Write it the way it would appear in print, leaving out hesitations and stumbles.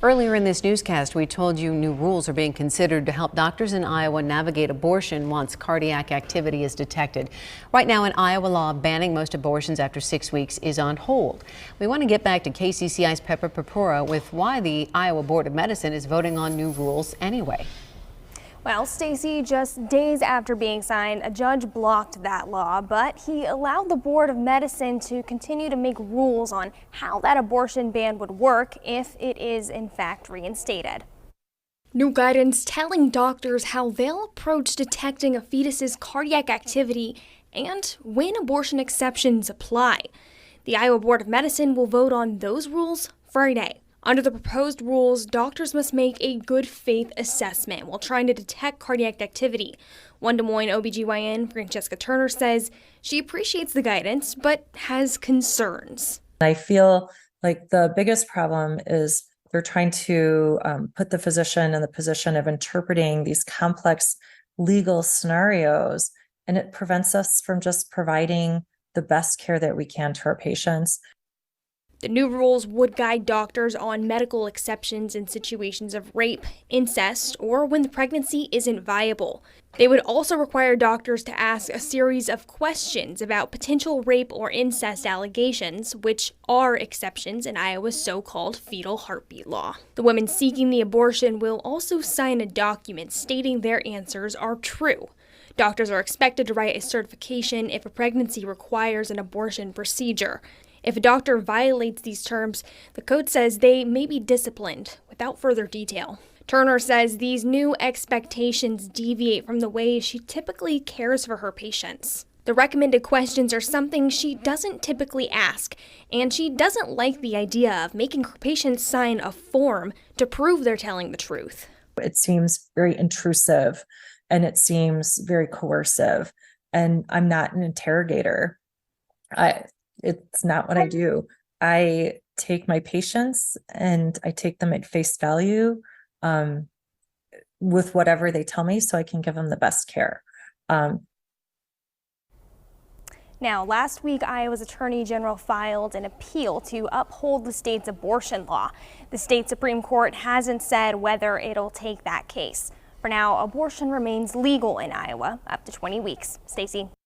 Earlier in this newscast, we told you new rules are being considered to help doctors in Iowa navigate abortion once cardiac activity is detected. Right now, an Iowa law banning most abortions after 6 weeks is on hold. We want to get back to KCCI's Pepper Purpura with why the Iowa Board of Medicine is voting on new rules anyway. Well, Stacy, just days after being signed, a judge blocked that law, but he allowed the Board of Medicine to continue to make rules on how that abortion ban would work if it is in fact reinstated. New guidance telling doctors how they'll approach detecting a fetus's cardiac activity and when abortion exceptions apply. The Iowa Board of Medicine will vote on those rules Friday. Under the proposed rules, doctors must make a good faith assessment while trying to detect cardiac activity. One Des Moines OBGYN, Francesca Turner, says she appreciates the guidance but has concerns. I feel like the biggest problem is they're trying to put the physician in the position of interpreting these complex legal scenarios, and it prevents us from just providing the best care that we can to our patients. The new rules would guide doctors on medical exceptions in situations of rape, incest, or when the pregnancy isn't viable. They would also require doctors to ask a series of questions about potential rape or incest allegations, which are exceptions in Iowa's so-called fetal heartbeat law. The women seeking the abortion will also sign a document stating their answers are true. Doctors are expected to write a certification if a pregnancy requires an abortion procedure. If a doctor violates these terms, the code says they may be disciplined, without further detail. Turner says these new expectations deviate from the way she typically cares for her patients. The recommended questions are something she doesn't typically ask, and she doesn't like the idea of making her patients sign a form to prove they're telling the truth. It seems very intrusive, and it seems very coercive, and I'm not an interrogator. It's not what I do. I take my patients and I take them at face value with whatever they tell me so I can give them the best care. Now, last week, Iowa's Attorney General filed an appeal to uphold the state's abortion law. The state Supreme Court hasn't said whether it'll take that case. For now, abortion remains legal in Iowa up to 20 weeks. Stacy.